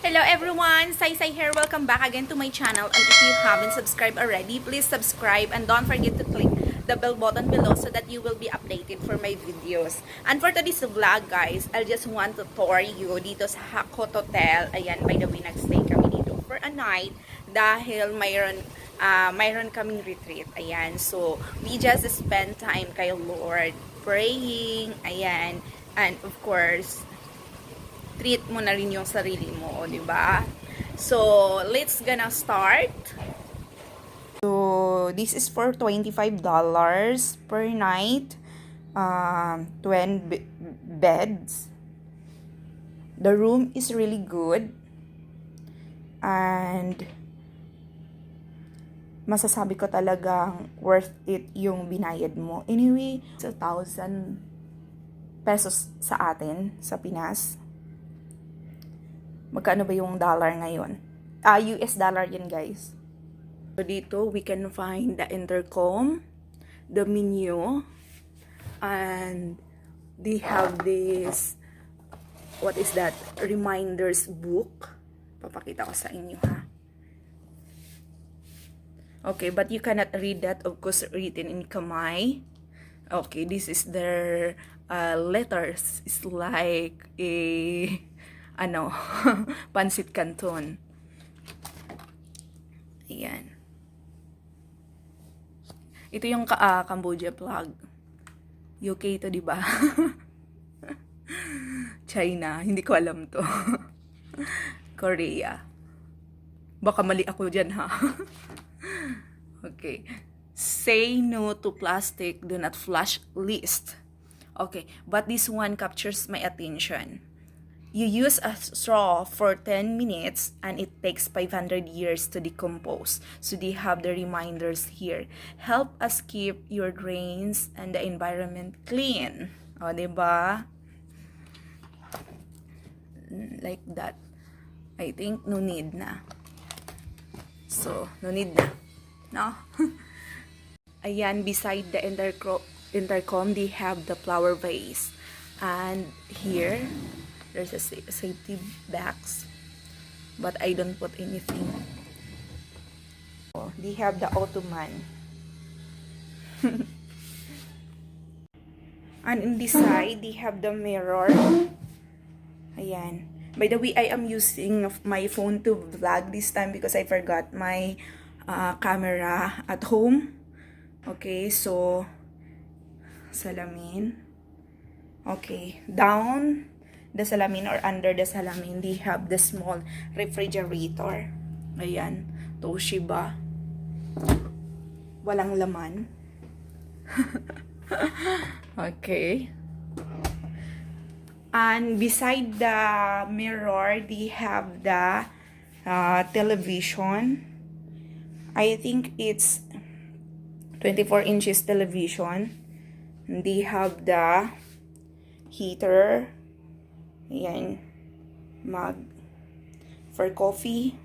Hello everyone! Sai here. Welcome back again to my channel. And if you haven't subscribed already, please subscribe and don't forget to click the bell button below so that you will be updated for my videos. And for today's vlog guys, I just want to tour you dito sa Hak Hout Hotel. Ayan, by the way, nagstay kami dito for a night dahil mayroon kaming retreat. Ayan, so we just spend time kay Lord praying. Ayan, and of course, treat mo na rin yung sarili mo, di ba? So, let's gonna start. So, this is for $25 per night. 20 beds. The room is really good. And masasabi ko talagang worth it yung binayad mo. Anyway, it's 1,000 pesos sa atin, sa Pinas. Magkano ba yung dollar ngayon? US dollar yun, guys. So, dito, we can find the intercom, the menu, and they have this, what is that? Reminders book. Papakita ko sa inyo, ha? Okay, but you cannot read that, of course, written in Khmer. Okay, this is their letters. It's like a Pansit Canton. Ayan. Ito yung Cambodia flag. UK to, di ba? China, hindi ko alam to. Korea. Baka mali ako dyan, ha? Okay. Say no to plastic, do not flush list. Okay, but this one captures my attention. You use a straw for 10 minutes and it takes 500 years to decompose. So they have the reminders here. Help us keep your drains and the environment clean. O, diba? Like that. I think no need na. So, no need na. No? Ayan, beside the intercom, they have the flower vase. And here, there's a safety box, but I don't put anything. Oh, they have the ottoman. And in this side, they have the mirror. Ayan. By the way, I am using my phone to vlog this time because I forgot my camera at home. Okay, so salamin. Okay, down the salamin or under the salamin, they have the small refrigerator. Ayan, Toshiba. Walang laman. Okay. And beside the mirror, they have the television. I think it's 24 inches television. They have the heater. Ayan, mug for coffee.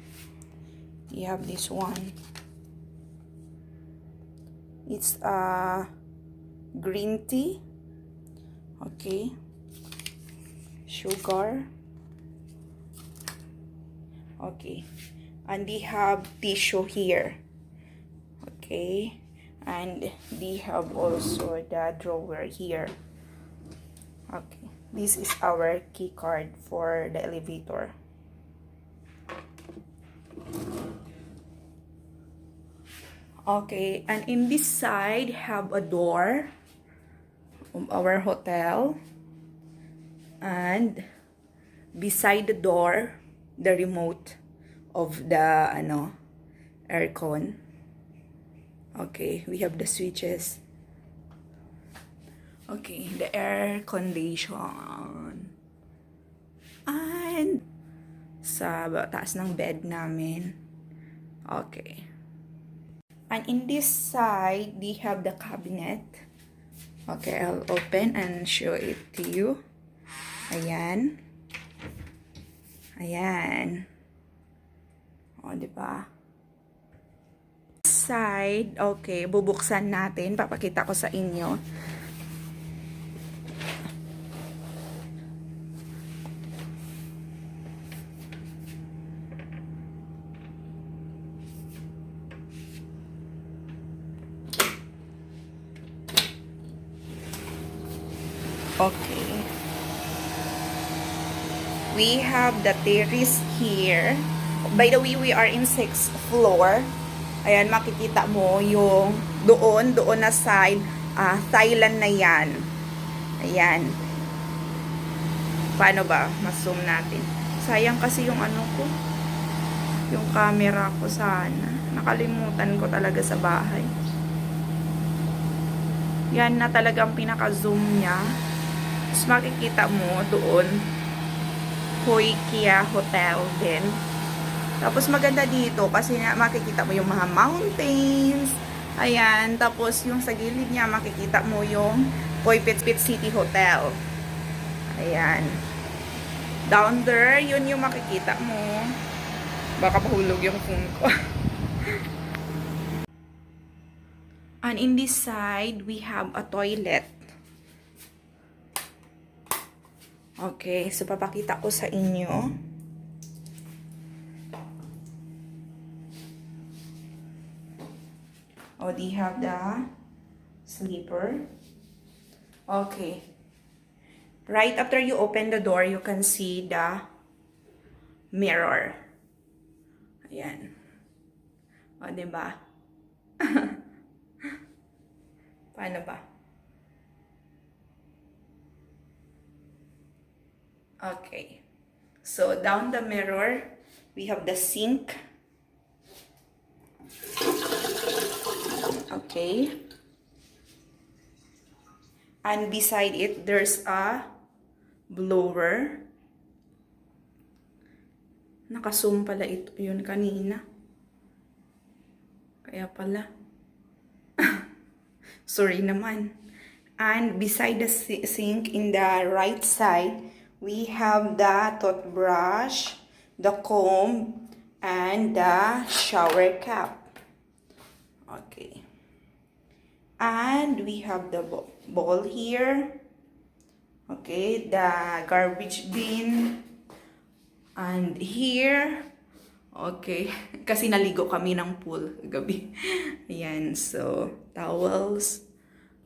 You have this one. It's green tea. Okay. Sugar. Okay. And they have tissue here. Okay. And they have also the drawer here. Okay. This is our key card for the elevator. Okay, and in this side have a door of our hotel. And beside the door, the remote of the aircon. Okay, we have the switches. Okay, the air condition. And sa taas ng bed namin. Okay. And in this side, they have the cabinet. Okay, I'll open and show it to you. Ayan. Ayan. O, diba? Side, okay, bubuksan natin. Papakita ko sa inyo. Okay. We have the terrace here. By the way, we are in 6th floor. Ayan, makikita mo yung doon na side, Thailand na yan. Ayan. Paano ba? Mas-zoom natin. Sayang kasi yung ano ko. Yung camera ko sana. Nakalimutan ko talaga sa bahay. Yan na talagang pinaka-zoom niya. Tapos makikita mo doon, Hak Huot Hotel din. Tapos maganda dito kasi makikita mo yung mga mountains. Ayan. Tapos yung sa gilid niya makikita mo yung Poipet City Hotel. Ayan. Down there, yun yung makikita mo. Baka mahulog yung phone ko. And in this side, we have a toilet. Okay, so papakita ko sa inyo. Oh, they have the sleeper. Okay. Right after you open the door, you can see the mirror. Ayan. O, diba? Paano ba? Okay. So, down the mirror, we have the sink. Okay. And beside it, there's a blower. Naka-zoom pala ito yun kanina. Kaya pala. Sorry naman. And beside the sink in the right side, we have the toothbrush, the comb, and the shower cap. Okay. And we have the bowl here. Okay, the garbage bin. And here, okay, kasi naligo kami ng pool gabi. Ayan, so, towels.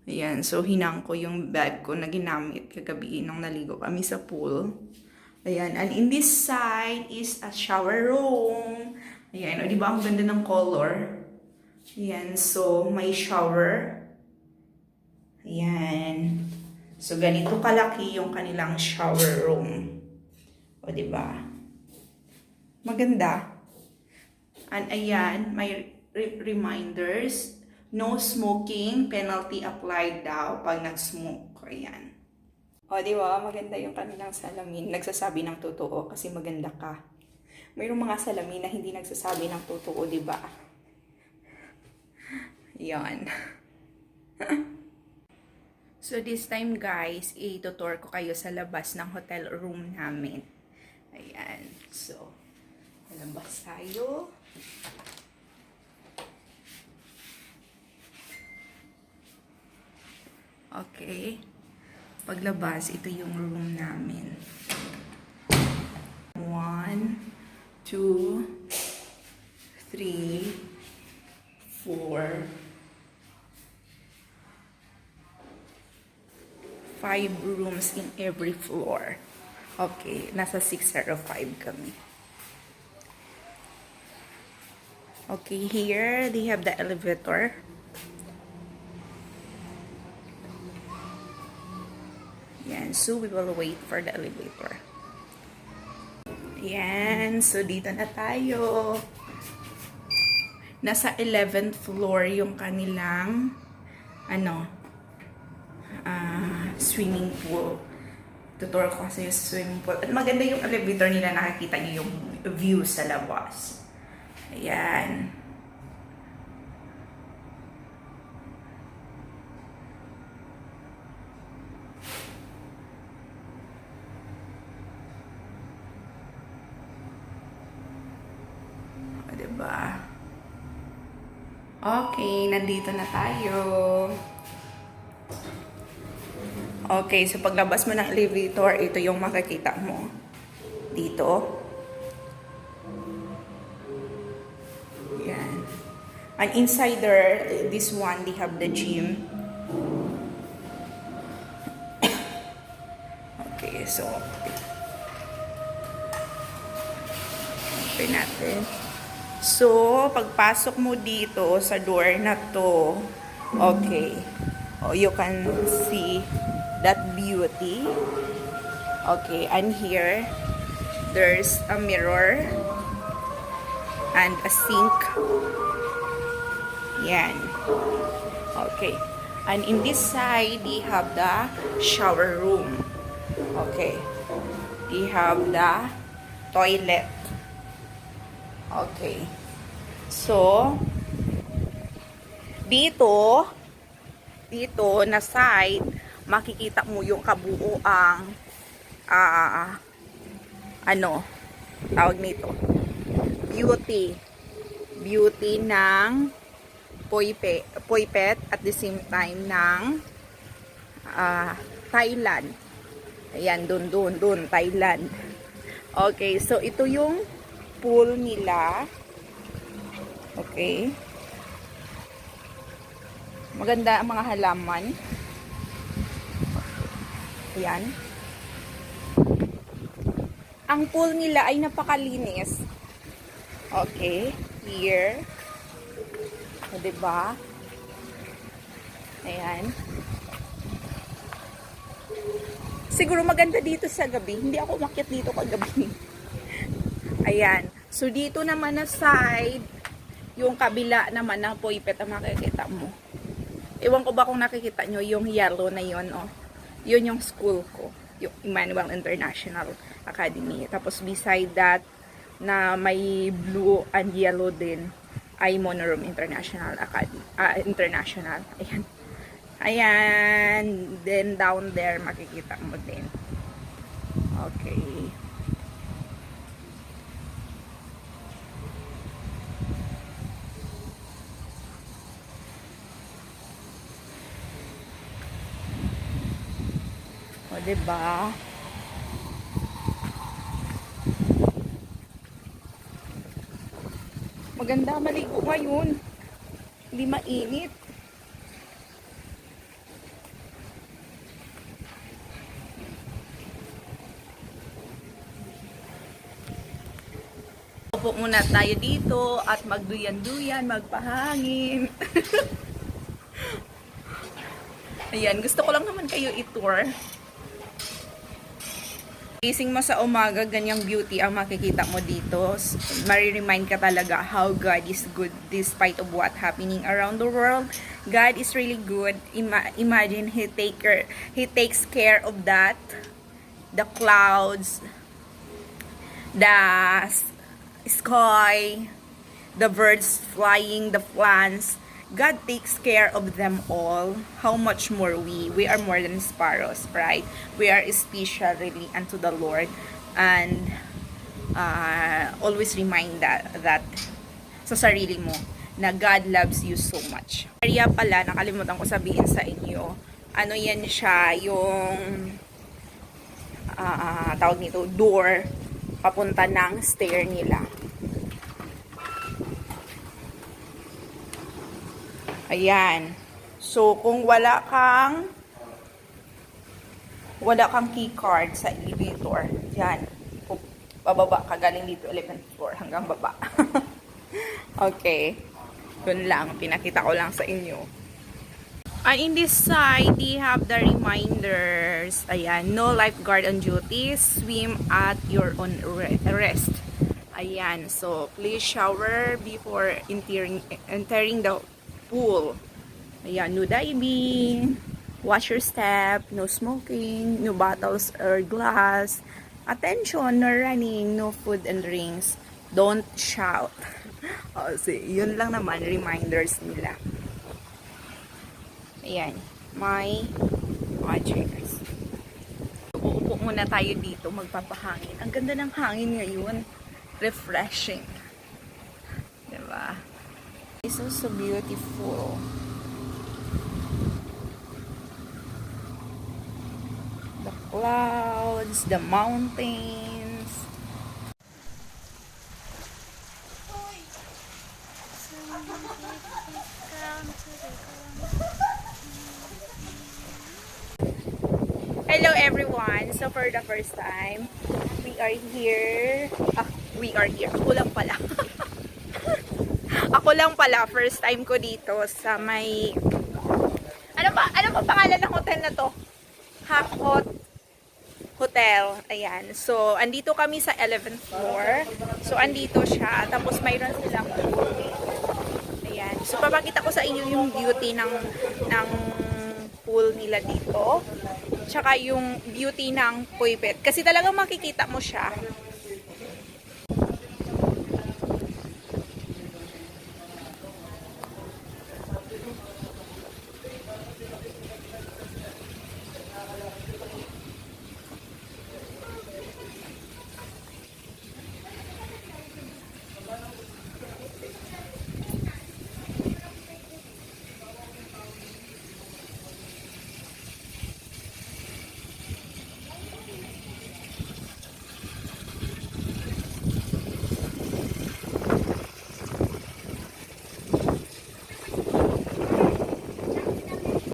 Ayan, so, hinang ko yung bag ko na ginamit kagabi nung naligo kami sa pool. Ayan, and in this side is a shower room. Ayan, o diba ang ganda ng color? Ayan, so, may shower. Ayan. So, ganito kalaki yung kanilang shower room. O, diba? Maganda. And ayan, may reminders. No smoking, penalty applied daw pag nag-smoke. Ayan. O, diba? Maganda yung kanilang salamin. Nagsasabi ng totoo kasi maganda ka. Mayroong mga salamin na hindi nagsasabi ng totoo, diba? Yan. So, this time, guys, i-tutor ko kayo sa labas ng hotel room namin. Ayan. So, labas tayo. Okay. Paglabas, ito yung room namin. 1, 2, 3, 4, 5 rooms in every floor. Okay, nasa 605 kami. Okay, here they have the elevator. Yan, so we will wait for the elevator. Yan, so dito na tayo. Nasa 11th floor yung kanilang swimming pool. Tutor ko kasi yung swimming pool. At maganda yung elevator nila, nakikita niyo yung view sa labas. Ayan. O, diba? Okay, nandito na tayo. Okay, so paglabas mo ng elevator, ito yung makikita mo. Dito. Yan. And inside there, this one, they have the gym. Okay, so open natin. So, pagpasok mo dito sa door na to, okay. Oh, you can see that beauty. Okay, and here, there's a mirror and a sink. Yan. Okay. And in this side, we have the shower room. Okay. We have the toilet. Okay. So, dito na side, makikita mo yung kabuuang tawag nito, beauty ng Poipet at the same time ng Thailand. Ayan, dun, Thailand. Okay, so ito yung pool nila. Okay. Maganda ang mga halaman. Ayan. Ang pool nila ay napakalinis. Okay, here. O, diba? Ayan. Siguro maganda dito sa gabi. Hindi ako umakyat dito kagabi. Ayan. So, dito naman na side, yung kabila naman ng Poipet ang makikita mo. Ewan ko ba kung nakikita nyo yung yellow na yun, oh. Yun yung school ko. Yung Emmanuel International Academy. Tapos, beside that, na may blue and yellow din, ay Monorom International Academy. International. Ayan. Ayan. Then, down there, makikita mo din. Okay. O, diba? Maganda maligo ngayon. Hindi mainit. Upo muna tayo dito at magduyan-duyan, magpahangin. Ayan, gusto ko lang naman kayo i-tour. Gising mo sa umaga, ganyang beauty ang makikita mo dito. Mari-remind ka talaga how God is good despite of what happening around the world. God is really good. Imagine He takes care of that. The clouds, the sky, the birds flying, the plants. God takes care of them all. How much more we? We are more than sparrows, right? We are special really unto the Lord. And always remind that sa sarili mo na God loves you so much. Area pala, nakalimutan ko sabihin sa inyo. Ano yan siya, yung tawag nito, door papunta ng stair nila. Ayan. So, kung wala kang key card sa elevator, yan. Bababa ka galing dito, 11th floor hanggang baba. Okay. Yun lang. Pinakita ko lang sa inyo. And in this side, we have the reminders. Ayan. No lifeguard on duty. Swim at your own rest. Ayan. So, please shower before entering the pool. Ayan, no diving, watch your step, no smoking, no bottles or glass, attention, no running, no food and drinks, don't shout. O, yun lang naman, reminders nila. Ayan, may chairs. Uupo muna tayo dito, magpapahangin. Ang ganda ng hangin ngayon. Refreshing. Diba? It's so beautiful. The clouds, the mountains. Hello everyone! So for the first time, we are here. Ako lang pala. Ako lang pala, first time ko dito sa may... Ano ba pangalan ng hotel na to? Hak Hout Hotel. Ayan. So, andito kami sa 11th floor. So, andito siya. Tapos, mayroon silang pool. Ayan. So, papakita ko sa inyo yung beauty ng pool nila dito. Tsaka yung beauty ng Poipet. Kasi talagang makikita mo siya